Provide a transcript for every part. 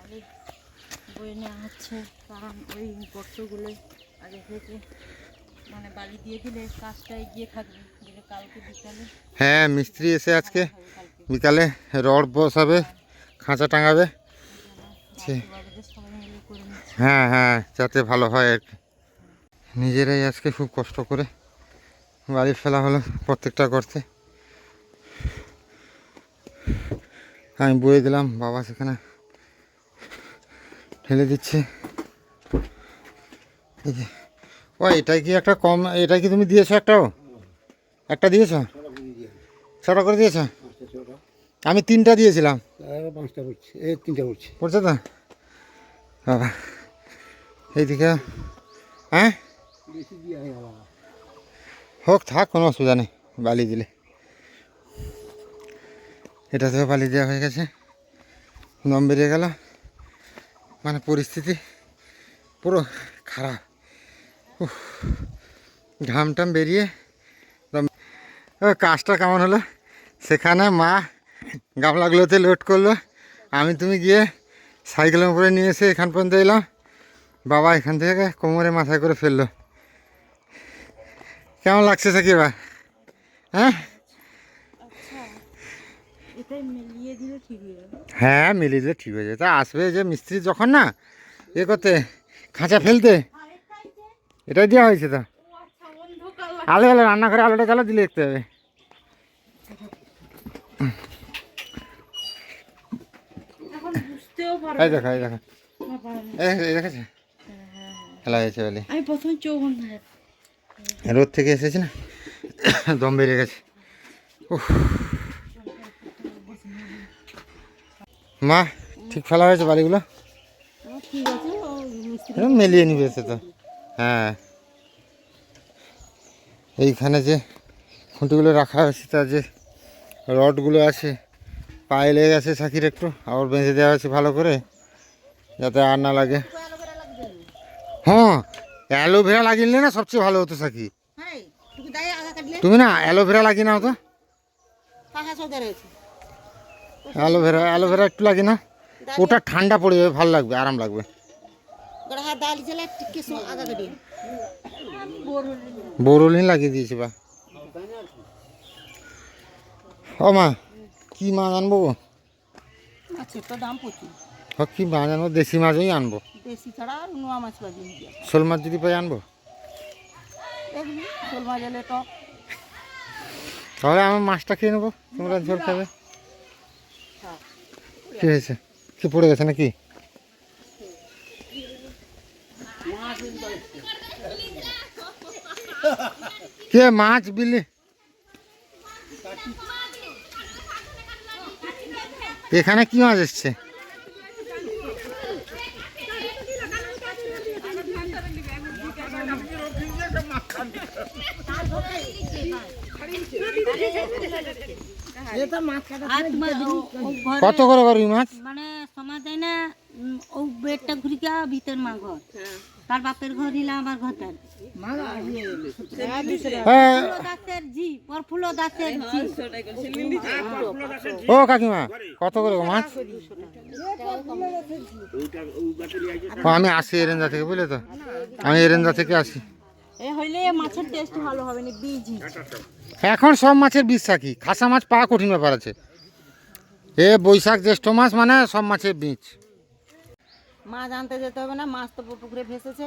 বালি বয়ে নেওয়া হচ্ছে, কারণ ওই গর্তগুলো আগে থেকে মানে বালি দিয়ে দিলে কাজটা এগিয়ে থাকবে, দিলে কালকে বিকালে। হ্যাঁ, মিস্ত্রি এসে আজকে বিকালে রড বসাবে, খাঁচা টাঙাবে। সবাই মিলে করে নিচ্ছে। হ্যাঁ হ্যাঁ, যাতে ভালো হয় আর কি। নিজেরাই আজকে খুব কষ্ট করে বাড়ি ফেলা হলো প্রত্যেকটা করতে। আমি বয়ে দিলাম, বাবা সেখানে ঠেলে দিচ্ছে। এই যে ও, এটাই কি একটা কম, এটা কি তুমি দিয়েছো? একটা দিয়েছো? 6টা করে দিয়েছো? আমি 3টা দিয়েছিলাম। 5টা পড়ছে, 3টা পড়ছে। পড়ছে তো বাবা। এইদিকে হ্যাঁ হোক, থাক, কোনো অসুবিধা নেই, বালি দিলে। এটাতেও বালি দেওয়া হয়ে গেছে, দম বেরিয়ে গেল। মানে পরিস্থিতি পুরো খারাপ। ঘাম টাম বেরিয়ে দম। কাজটা কেমন হলো? সেখানে মা গামলাগুলোতে লোড করলো, তুমি গিয়ে সাইকেলের উপরে নিয়ে এসে এখান পর্যন্ত এলাম। বাবা এখান থেকে কোমরে মাথায় করে ফেললো। কেমন লাগছে সাকিবা? হ্যাঁ হ্যাঁ, মিলিয়ে দিলে ঠিক হয়ে যায়। তা আসবে যে মিস্ত্রি যখন না করতে, খাঁচা ফেলতে, এটাই দেওয়া হয়েছে। তো আলো আলো রান্নাঘরে আলোটা জ্বালা দিলে দেখতে হবে। এই দেখো, এই দেখেছে খেলা হয়েছে বলে। আমি প্রথমে চোখ বন্ধ, রোদ থেকে এসেছি না, দম বেরিয়ে গেছে। মা ঠিক ফেলা হয়েছে বাড়িগুলো? ঠিক আছে, মিলিয়ে নিবে সে তো। হ্যাঁ, এইখানে যে খুঁটিগুলো রাখা হয়েছে, তার যে রডগুলো আছে, পায়ে লেগে গেছে সাকির, একটু আবার বেঁধে দেওয়া হয়েছে ভালো করে, যাতে আর না লাগে। হ্যাঁ, অ্যালোভেরা লাগিয়ে না সবচেয়ে ভালো হতো সাকি। তুমি না অ্যালোভেরা লাগিয়ে নাও তো। অ্যালোভেরা একটু লাগিয়ে না, ওটা ঠান্ডা পড়ে যাবে, ভালো লাগবে, আরাম লাগবে। বোরোলিন লাগিয়ে দিয়েছি বা। ও মা, কি মাছ আনবো? তো দাম প্রচুর। কি মাছ আনবো? দেশি মাছই আনবো। দেশি ছাড়া আর নোয়া মাছ পাবি। শোল মাছ যদি পাই আনবো। শোল মাছ এলে তো তাহলে আমার মাছটা খেয়ে নেবো, তোমরা ঝোল খাবে। কি হয়েছে? কি পড়ে গেছে নাকি? কে মাছ বিলি? এখানে কি মাছ এসছে? কত করে রুই মাছ? মানে সমাজ দেয় না, ও বেডটা ঘুরিকা ভিতর মা ঘর, তার বাপের ঘর নিলাম আমার ঘরটার। ও কাকিমা, কত করে মাছ? আমি আসি এরেঞ্জা থেকে, বুঝলে তো, আমি এরেঞ্জা থেকে আসি। মাছের টেস্ট ভালো হবে না, বীজ এখন সব মাছের বীজ থাকি, খাসা মাছ পাওয়া কঠিন ব্যাপার আছে। বৈশাখ জ্যৈষ্ঠ মাস মানে সব মাছের বীজ। মাছ আনতে যেতে হবে না, মাছ তো পুকুরে ভেসেছে,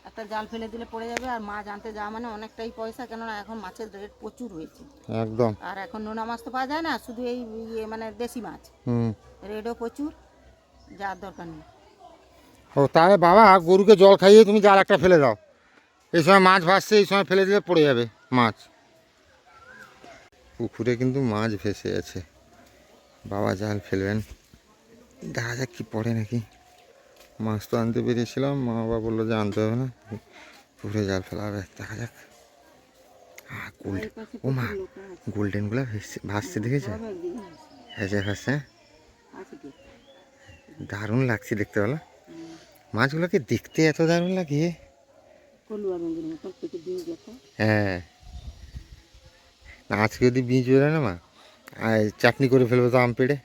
একটা জাল ফেলে দিলে পড়ে যাবে। আর মাছ আনতে যাওয়া মানে অনেকটাই পয়সা, কেননা এখন মাছের রেট প্রচুর হয়েছে একদম। আর এখন নোনা মাছ তো পাওয়া যায় না, শুধু এই মানে দেশি মাছ, রেটও প্রচুর, যার দরকার নেই। ও তাহলে বাবা, গরুকে জল খাইয়ে তুমি জাল একটা ফেলে দাও, এই সময় মাছ ভাসছে, এই সময় ফেলে দিলে পড়ে যাবে মাছ। পুকুরে কিন্তু মাছ ভেসে আছে, বাবা জাল ফেলবেন, দেখা যাক কি পড়ে নাকি। মাছ তো আনতে বেরিয়েছিলাম, মা বাবা বললো যে আনতে হবে না, পুকুরে জাল ফেলা হবে, দেখা যাক। ও মা, গোল্ডেনগুলো ভাসছে, দেখেছে? ভেসে ভাসছে, দারুণ লাগছে দেখতে, বলো মাছগুলোকে দেখতে এত দারুণ লাগে। হ্যাঁ, আজকে যদি বীজ বেরোয় না মা, চাটনি করে ফেলবো তো আম পেড়ে।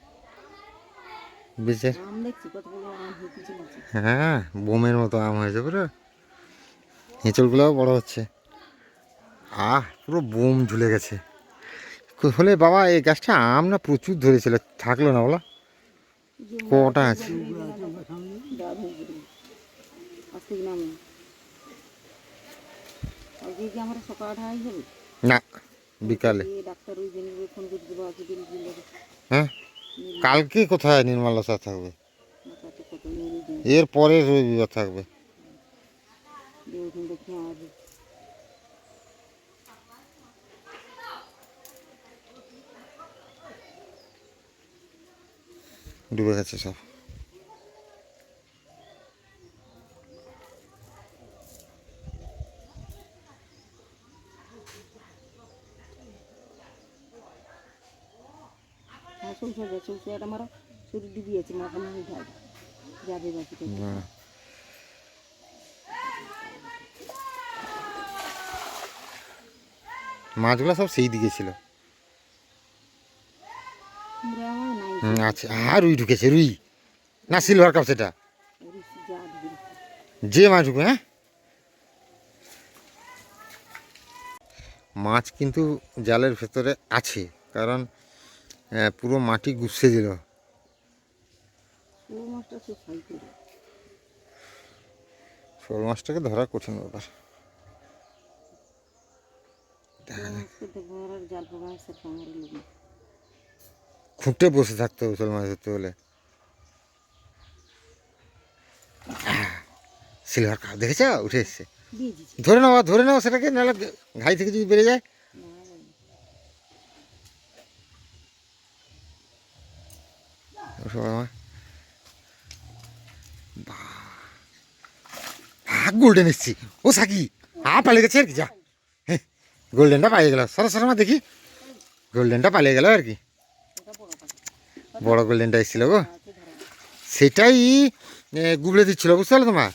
বেঁচে আম দেখছি কতগুলো আম হয়েছে নিচে। হ্যাঁ বোমের মতো আম হয়েছে পুরো, হেঁচড়গুলোও বড় হচ্ছে। পুরো বোম ঝুলে গেছে। হলে বাবা এই গাছটা আম না প্রচুর ধরেছিল, থাকলো না বলো, কটা আছে। আজকে নাম আজকে কি আমার সকাল 8:30 যাবে? না বিকালে। এই ডাক্তার ওই দিন ফোন করে দেবো আজকে দিন দিন যাবে। হ্যাঁ কালকে কোথায় নির্মলা স্যার থাকবে, মাথা তো কত মেরে দিন এর পরে রবিবার থাকবে। দেখুন দেখি আজ ডুবে গেছে সব। সরষে মারা শরীর ডুবিয়েছে মাথা মনে যাবে যাবে বাকি হ্যাঁ। মাছগুলো সব সেই দিকে ছিল। নাই আচ্ছা আর রুই ঢুকেছে, রুই না সিলভার কাপ সেটা, যা ঢুকে যে মাছ ঢুকে। হ্যাঁ মাছ কিন্তু জালের ভেতরে আছে, কারণ পুরো মাটি গুছিয়ে দিল। ও মাছটা সে খাই করে শোল মাছটাকে ধরা কঠিন ব্যাপার। মাছকে দেখবো আর জাল পোকা মাছের কামড়ে লেগে খুঁটে বসে থাকতে হবে শোল মাছ ধরতে হলে। সিলভার কাপ দেখেছ উঠে এসছে, দিয়েছি ধরে নাও সেটাকে, নাহলে ঘাই থেকে যদি বেড়ে যায়। গোল্ডেন এসছি ও সাকি, পালিয়ে গেছে আর কি, যা গোল্ডেনটা পালিয়ে গেল, সরমা দেখি গোল্ডেনটা পালিয়ে গেল আর কি। বড় গোল্ডেনটা এসেছিল গো, সেটাই গুবলে দিচ্ছিল, বুঝতে পারলো তোমার।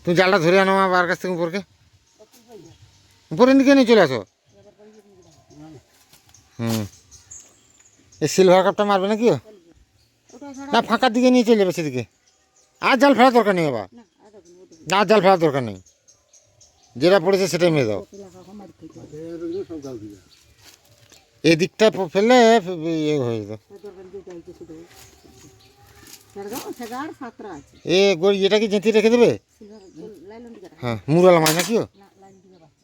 তুমি জালটা ধরে আনো আমার বার কাছ থেকে উপরের দিকে নিয়ে চলে আসো। এই সিলভার কাপটা মারবে নাকি ও? না ফাঁকার দিকে নিয়ে চলে যাবে সেদিকে, আর জাল ফেলার দরকার নেই বাবা, না জাল ফেলার দরকার নেই, যেটা পড়েছে সেটাই মেরে দাও। এই দিকটা ফেললে ইয়ে হয়ে যেত। এটা কি জেঁতি রেখে দেবে? হ্যাঁ মুরালা মাছ নাকি ও?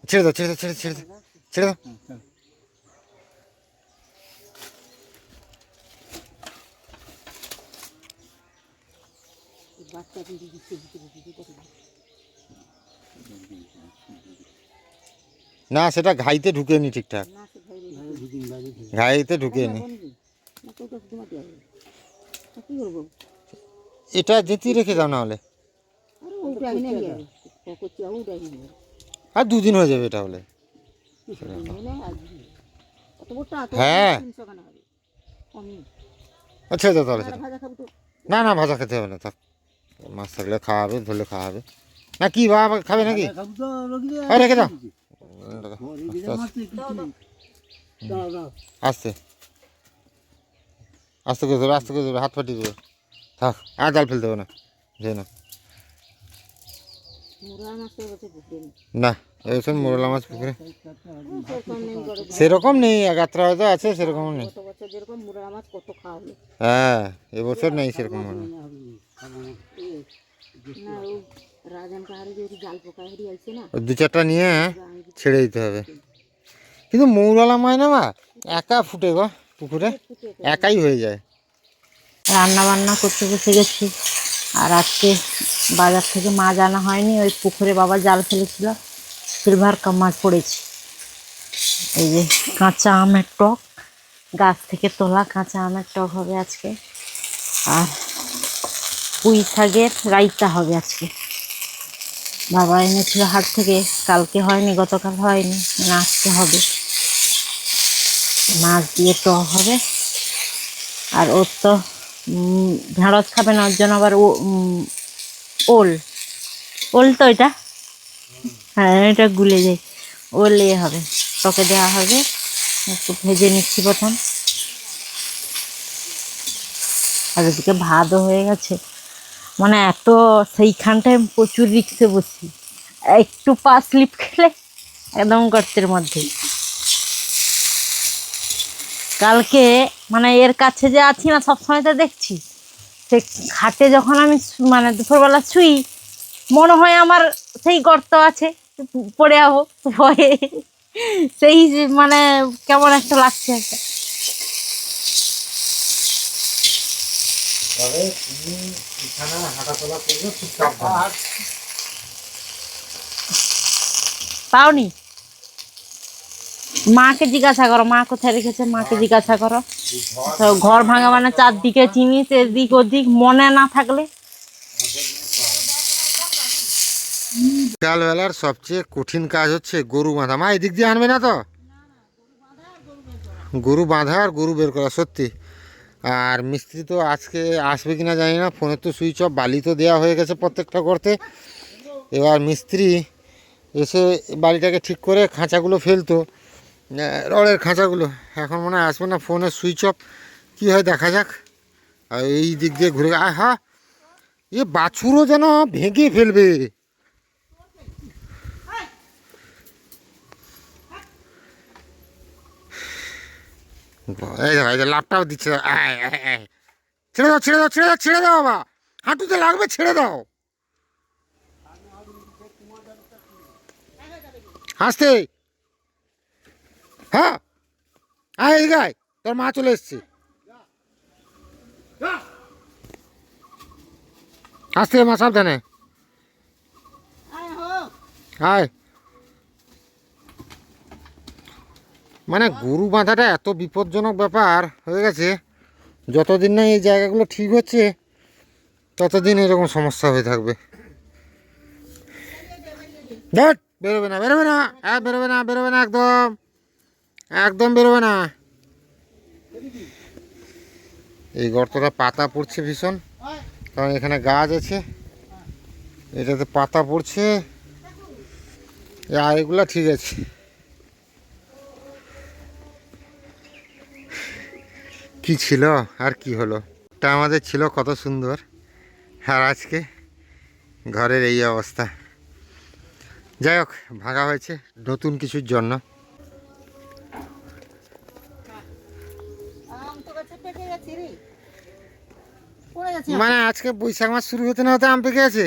ছেড়ে দাও ছেড়ে দাও ছেড়ে ছেড়ে দাও ছেড়ে দাও। না সেটা ঘাইতে ঢুকে নি ঠিকঠাক, ঘাইতে ঢুকে নি। এটা জেঁতি রেখে দাও না হলে, আর 2 দিন হয়ে যাবে এটা হলে। হ্যাঁ আচ্ছা দাও তাহলে সেটা। না না ভাজা খেতে হবে না, থাক মাছ থাকলে খাওয়াবে, ধরলে খাওয়াবে না কি বাবা খাবে নাকি, রেখে দাও আস্তে আস্তে করে ধরো, আস্তে করে ধরো, হাত ফাটিয়ে দেবে, থাক আর জাল ফেলতে হবে না, যে না না এবছর মোরলা মাছ পুকুরে সেরকম নেই, একাত্রা হয়তো আছে, সেরকম নেই। হ্যাঁ এবছর নেই সেরকম মনে হয়। ওই 2-4টা নিয়ে ছেড়ে দিতে হবে। কিন্তু মৌরলা মাছ না মা একা ফুটে গো পুকুরে, একাই হয়ে যায়। রান্না বান্না করতে বসে গেছি, আর আজকে বাজার থেকে মাছ আনা হয়নি, ওই পুকুরে বাবা জাল ফেলেছিল, সিলভার কাপ মাছ পড়েছে। এই যে কাঁচা আমের টক, গাছ থেকে তোলা কাঁচা আমের টক হবে আজকে, আর পুঁই শাকের রাইতা হবে আজকে। বাবা এনেছিল হাট থেকে, কালকে হয়নি, গতকাল হয়নি, আজকে হবে। মাছ দিয়ে টক হবে, আর ওর তো ঢেঁড়স খাবে না, ওর জন্য আবার ওল ওল তো এটা, হ্যাঁ এটা গুলে যায়, ওল এ হবে, টকে দেওয়া হবে। একটু ভেজে নিচ্ছি প্রথম, আর এদিকে ভাতও হয়ে গেছে। মানে এত সেইখানটায় আমি প্রচুর রিক্সে বসি, একটু পা স্লিপ খেলে একদম গর্তের মধ্যে। কালকে মানে এর কাছে যে আছি না সবসময় তো দেখছি, সে খাটে যখন আমি মানে দুপুরবেলা শুই, মনে হয় আমার সেই গর্ত আছে, পড়ে যাবো ভয়ে, সেই যে মানে কেমন একটা লাগছে একটা। তবে তুমি এখানে হাঁটাচলা করবে খুব সাবধান। পাওনি? মাকে জিজ্ঞাসা করো, মা কোথায় রেখেছে, মাকে জিজ্ঞাসা করো। তো ঘর ভাঙা মানে চারদিকে জিনিস, এদিক ওদিক, মনে না থাকলে। বিকালবেলার সবচেয়ে কঠিন কাজ হচ্ছে গরু বাঁধা। মা এদিক দিয়ে আনবে না তো? গরু বাঁধা আর গরু বের করা সত্যি। আর মিস্ত্রি তো আজকে আসবে কিনা জানি না, ফোনের তো সুইচ অফ, বালি তো দেওয়া হয়ে গেছে প্রত্যেকটা করতে। এবার মিস্ত্রি এসে বালিটাকে ঠিক করে খাঁচাগুলো ফেলতো, রডের খাঁচাগুলো, এখন মনে হয় আসবে না, ফোনের সুইচ অফ। কী হয় দেখা যাক। আর এই দিক দিয়ে ঘুরে হ্যাঁ, এ বাছুরও যেন ভেঙে ফেলবে। এই দেখো, এই যে লাভটাও দিচ্ছে। ছেড়ে দাও, ছেড়ে দাও, ছেড়ে দাও, ছেড়ে দাও বাবা, হাঁটুতে লাগবে, ছেড়ে দাও। হাসতে হ্যাঁ, আয় এদিকে আয়, তোর মা চলে এসছে। আসতে মা, সাবধানে আয়। মানে গরু বাঁধাটা এত বিপজ্জনক ব্যাপার হয়ে গেছে, যতদিন না এই জায়গাগুলো ঠিক হচ্ছে ততদিন এরকম সমস্যা হয়ে থাকবে। দেখ, বেরোবে না, বেরোবে না, বেরোবে না, বেরোবে না, একদম একদম বেরোবে না। এই গর্তটা পাতা পড়ছে ভীষণ, কারণ এখানে গাছ আছে, এটাতে পাতা পড়ছে। আর এগুলা ঠিক আছে। কি ছিল আর কি হলো, এটা আমাদের ছিল কত সুন্দর, আর আজকে ঘরের এই অবস্থা। যাই হোক, ভাঙা হয়েছে নতুন কিছুর জন্য। মানে আজকে বৈশাখ মাস শুরু হতে না হতে আম পেকে আছে।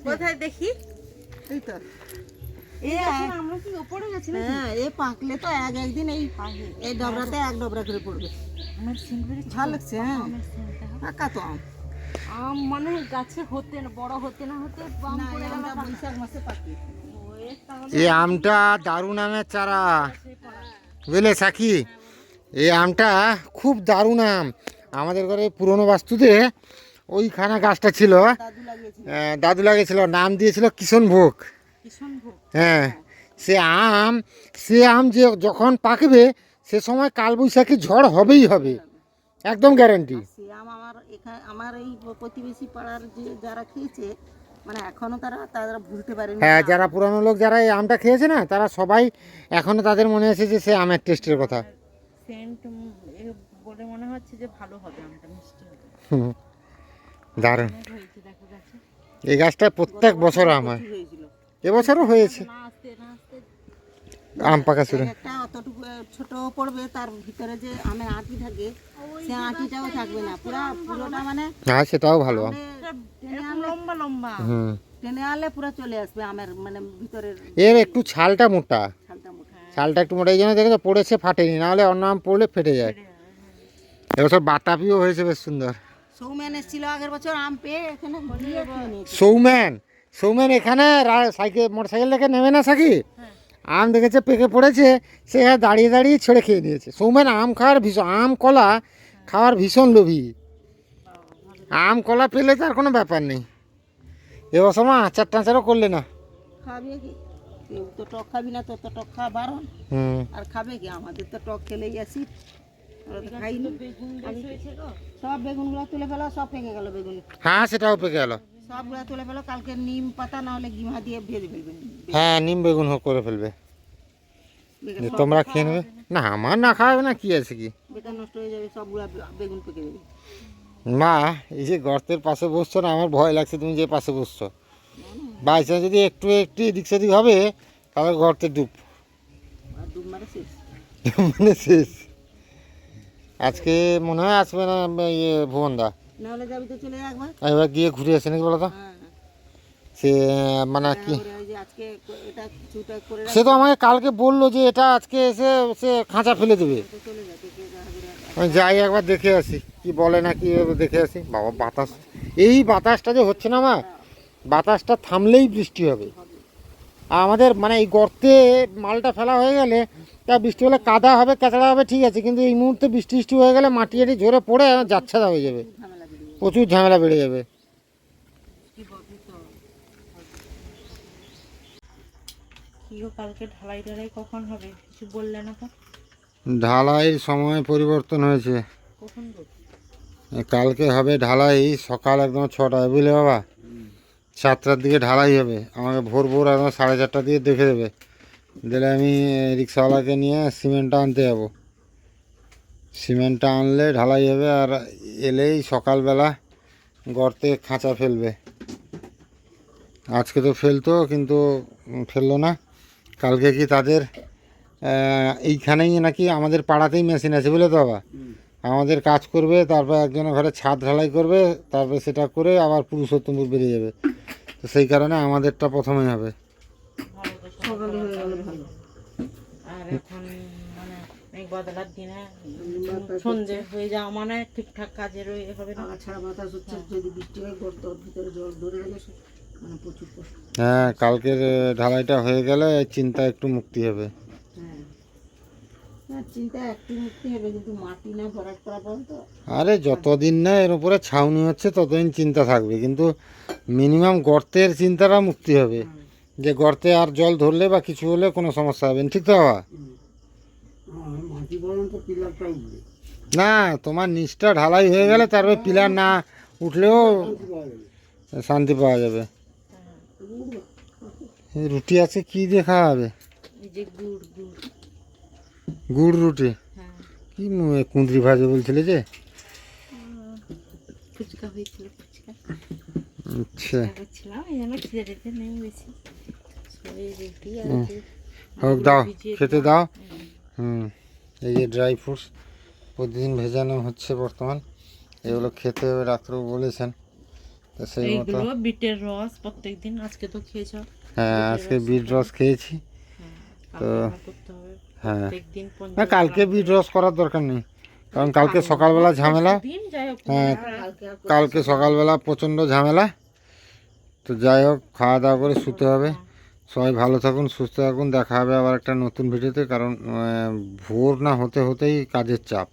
কোথায় দেখি? এই তো এ পাকলে তো একদিন এই ডবরাতে এক ডবরা করে পড়বে। ভালো লাগছে। হ্যাঁ, পাকা তো আম। আম মানে গাছে হতে না, বড় হতে না হতে বৈশাখ মাসে পাকে। এই আমটা দারুণ আমের চারা, বুঝলে সাকি? এই আমটা খুব দারুণ আম। আমাদের ঘরে পুরনো বাস্তুতে ওইখানে গাছটা ছিল, দাদু লাগিয়েছিল, নাম দিয়েছিল কিষণভোগ। হ্যাঁ, সে আম যে যখন পাকবে সে সময় কালবৈশাখী ঝড় হবেই হবে, একদম গ্যারান্টি। সে আম আমার এই প্রতিবেশী পাড়ার যে যারা খেয়েছে, মানে এখনো তারা ভুলতে পারেনি। হ্যাঁ, যারা পুরানো লোক যারা এই আমটা খেয়েছে না, তারা সবাই এখনো তাদের মনে আছে যে সে আমের টেস্টের কথা। সেন্ট বলে মনে হচ্ছে যে ভালো হবে, আমটা মিষ্টি হবে। দারুণ। এই গাছটা প্রত্যেক বছর আম হয়, এবছরও হয়েছে আম পাকা শুরু। একটা অতটুকু ছোট পড়বে, তার ভিতরে যে আমের আঁটি থাকে, সে আঁটিটাও থাকবে না, পুরোটা মানে। হ্যাঁ, সেটাও ভালো আম। লম্বা লম্বা টেনে আনলে পুরো চলে আসবে আমের মানে ভিতরের। এর একটু ছালটা মোটা, ছালটা মোটা। ছালটা একটু মোটা, এই জন্য দেখে তো পড়েছে, ফাটেনি, নাহলে অন্য আম পড়লে ফেটে যায়। এবছর বাতাবিও হয়েছে বেশ সুন্দর। সৌম্যান এসেছিল আগের বছর, আম পেয়ে এখানে গিয়ে খেয়ে নিয়েছে। সৌম্যান এখানে সাইকেল মোটরসাইকেল দেখে নেমে না সাকি, আম দেখেছে পেকে পড়েছে, সে দাঁড়িয়ে দাঁড়িয়ে ছেড়ে খেয়ে নিয়েছে। সৌম্যান আম খাওয়ার ভীষণ, আম কলা খাওয়ার ভীষণ লোভী। আম কলা পেলে তার কোনো ব্যাপার নেই। এবছর মা আচার টাচারও করলে না। খাবে কি? কেউ তো টক খাবি না, তো টক খাওয়া বারণ। আর খাবে কি? আমাদের তো টক খেলেই আসি, আমরা তো খাই না। সব বেগুনগুলো তুলে ফেলো, সব পেকে গেল বেগুন। হ্যাঁ, সেটাও পেকে গেল। সবগুলো তুলে ফেলো, কালকে নিম পাতা না হলে গিমা দিয়ে ভেজে ফেলবেন। হ্যাঁ, নিম বেগুন হোক করে ফেলবে, তোমরা খেয়ে নেবে। না, আমার না খাওয়াবে না, কি আছে কি। বেকার নষ্ট হয়ে যাবে, সবগুলা বেগুন পেকে যাবে। মা, এই যে গর্তের পাশে বসছো না, আমার ভয় লাগছে তুমি যে পাশে বসছো। বাই চান্স যদি একটু এদিক সেদিক হবে তাহলে গর্তে ডুব আর ডুব মারে শেষ। মানে শেষ। আজকে মনে হয় আসবে না ইয়ে ভুবনদা, নাহলে যাবি তো চলে যা একবার। এবার গিয়ে ঘুরে আসে নাকি বলো তো? হ্যাঁ, সে মানে কি, ওরা ওই যে আজকে এটা কিছুটা করে সে তো আমাকে কালকে বললো যে এটা আজকে এসে সে খাঁচা ফেলে দেবে। রাখতে চলে যা, দেখে যা ঘুরে। আমি যাই একবার দেখে আসি কি বলে না কি দেখে আসি। বাবা বাতাস, এই বাতাসটা যে হচ্ছে না মা, বাতাসটা থামলেই বৃষ্টি হবে। আর আমাদের মানে এই গর্তে মালটা ফেলা হয়ে গেলে তা বৃষ্টি হলে কাদা হবে, কাঁচড়া হবে, ঠিক আছে, কিন্তু এই মুহূর্তে বৃষ্টি হয়ে গেলে মাটি আটি ঝরে পড়ে যাচ্ছাদা হয়ে যাবে, ঝামেলা বেরিয়ে প্রচুর ঝামেলা বেড়ে যাবে। কি বলবি তো। কি গো, কালকে ঢালাই ঢালাই কখন হবে কিছু বললে না তো? ঢালাইয়ের সময় পরিবর্তন হয়েছে, কখন গো? কালকে হবে ঢালাই সকাল একদম 6টায়, বুঝলে বাবা? 7টার দিকে ঢালাই হবে। আমাকে ভোর একদম 4:30 দিয়ে দেখে দেবে, দিলে আমি রিক্সাওয়ালাকে নিয়ে সিমেন্টটা আনতে যাবো। সিমেন্টটা আনলে ঢালাই হবে, আর এলেই সকালবেলা গর্তে খাঁচা ফেলবে। আজকে তো ফেলতো কিন্তু ফেললো না। কালকে কি তাদের এইখানেই নাকি আমাদের পাড়াতেই মেশিন আছে, বুঝলে তো বাবা? আমাদের কাজ করবে, তারপর একজনের ঘরে ছাদ ঢালাই করবে, তারপর সেটা করে আবার পুরুষোত্তমপুর বেরিয়ে যাবে। তো সেই কারণে আমাদেরটা প্রথমেই হবে। ভালো তো, সকালে হয়ে গেলে ভালো। আর এখন মানে মেঘ বাদলার দিনে সন্ধে হয়ে যাওয়া মানে ঠিকঠাক কাজের ওই হবে না। ছাড়া বাতাস হচ্ছে, যদি বৃষ্টি হয় গর্ত ভিতরে জল ধরে গেলে মানে প্রচুর কষ্ট। হ্যাঁ, কালকের ঢালাইটা হয়ে গেলে চিন্তা একটু মুক্তি হবে। হ্যাঁ, না চিন্তা একটু মুক্তি হবে, কিন্তু মাটি না ভরাট করা পর্যন্ত। আরে যতদিন না এর উপরে ছাউনি হচ্ছে ততদিন চিন্তা থাকবে, কিন্তু মিনিমাম গর্তের চিন্তাটা মুক্তি হবে, যে গর্তে আর জল ধরলে বা কিছু হলে কোনো সমস্যা হবে না, ঠিক তো বাবা? মাটি পর্যন্ত পিলারটা উঠবে, না, তোমার নিচটা ঢালাই হয়ে গেলে তারপরে পিলার না উঠলেও শান্তি পাওয়া যাবে। এই রুটি আছে, কি দিয়ে খাওয়া হবে? এই যে গুড় গুড়, গুড় রুটি? হ্যাঁ, কি কুঁদরি ভাজে বলছিলে যে? ফুচকা হয়েছিল, ফুচকা আচ্ছা, করছিলাম, এই জন্য খিদে টিদে নেই বেশি। এই রুটি আর যে হোক, দাও খেতে দাও। এই যে ড্রাই ফ্রুটস প্রতিদিন ভেজানো হচ্ছে বর্তমান, এগুলো খেতে হবে, ডাক্তারবাবু বলেছেন। তো সেই মতো এইগুলো বিটের রস প্রত্যেকদিন, আজকে তো খেয়েছ? হ্যাঁ, আজকে বিট রস খেয়েছি। তো করতে হবে হ্যাঁ, প্রত্যেকদিন না কালকে বিট রস করার দরকার নেই, কারণ কালকে সকালবেলা ঝামেলা। দিন যাই হোক, হ্যাঁ, কালকে সকালবেলা প্রচণ্ড ঝামেলা। তো যাই হোক, খাওয়া দাওয়া করে শুতে হবে। সবাই ভালো থাকুন, সুস্থ থাকুন, দেখা হবে আবার একটা নতুন ভিডিওতে, কারণ ভোর না হতে হতেই কাজের চাপ।